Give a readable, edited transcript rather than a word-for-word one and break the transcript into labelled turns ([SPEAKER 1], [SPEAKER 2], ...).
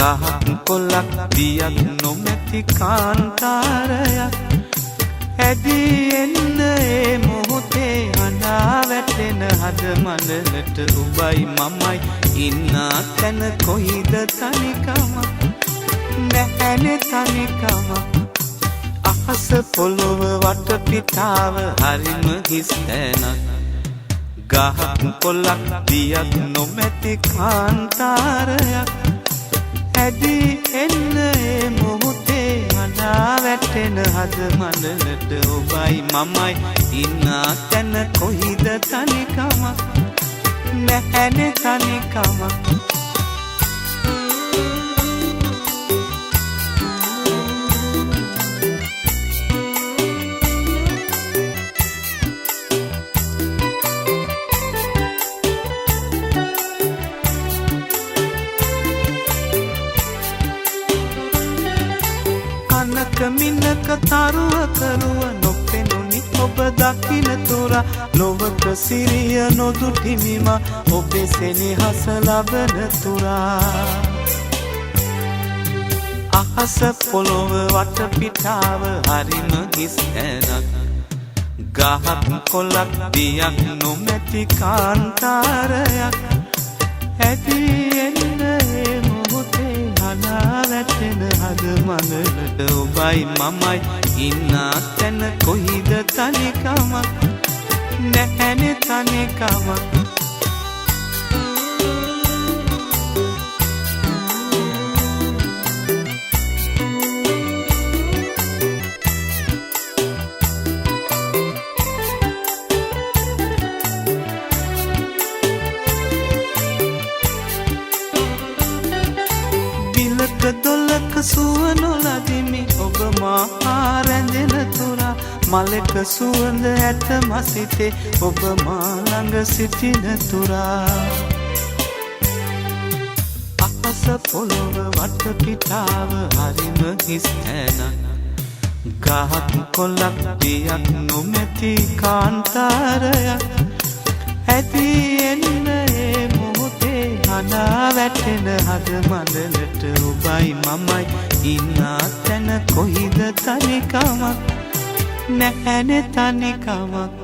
[SPEAKER 1] ගහක් කොල්ලක් දියක් නොමැති කාන්තාරයක් ඇදී එන්න ඒ මොහොතේ හඬා වැටෙන හද මඬලට උඹයි මමයි ඉන්නා තැන කොයිද තනිකම නැහැනේ තනිකම අහස පොළොව වටපිටාව හරිම හිස් තැනක් ගහක් කොල්ලක් දියක් නොමැති කාන්තාරයක් ඇදී එන්න ඒ මොහොතේ හඬා වැටෙන හද මඬලට ඔබයි මමයි ඉන්නා තැන කොයිද තනිකම නැහැනේ තනිකම මින්නක තරුව කරුව නොපෙනුනි ඔබ දකින තුරා ලොවක සිරිය නොදුටිමිම ඔබේ සෙනෙහස ලබන තුරා අහස පොළොව වටපිටාව හරිම හිස් තැනක් ගහක් කොල්ලක් දියක් නොමැති කාන්තාරයක් ඇදී එන්න ඒ මොහොතේ හඬා වැටෙන හද මඬලට ඔබයි මමයි ඉන්නා තැන කොයිද තනිකම නැහැනේ තනිකම දොල්ලක සුවනු ලදිමි ඔබ මා රැඳෙන තුරා මලක සුවඳ ඇත මසිතේ ඔබ මා ළඟ සිටින තුරා අහස පොළොව වටපිටාව හරිම හිස් තැනක් ගහක් කොල්ලක් දියක් නොමැති කාන්තාරයක් ඇදී එන්න ඒ මොහොතේ හඬා වැටෙන හද මඬලට ඔබයි මමයි ඉන්නා තැන කොයිද තනිකමක් නැහැනේ තනිකමක්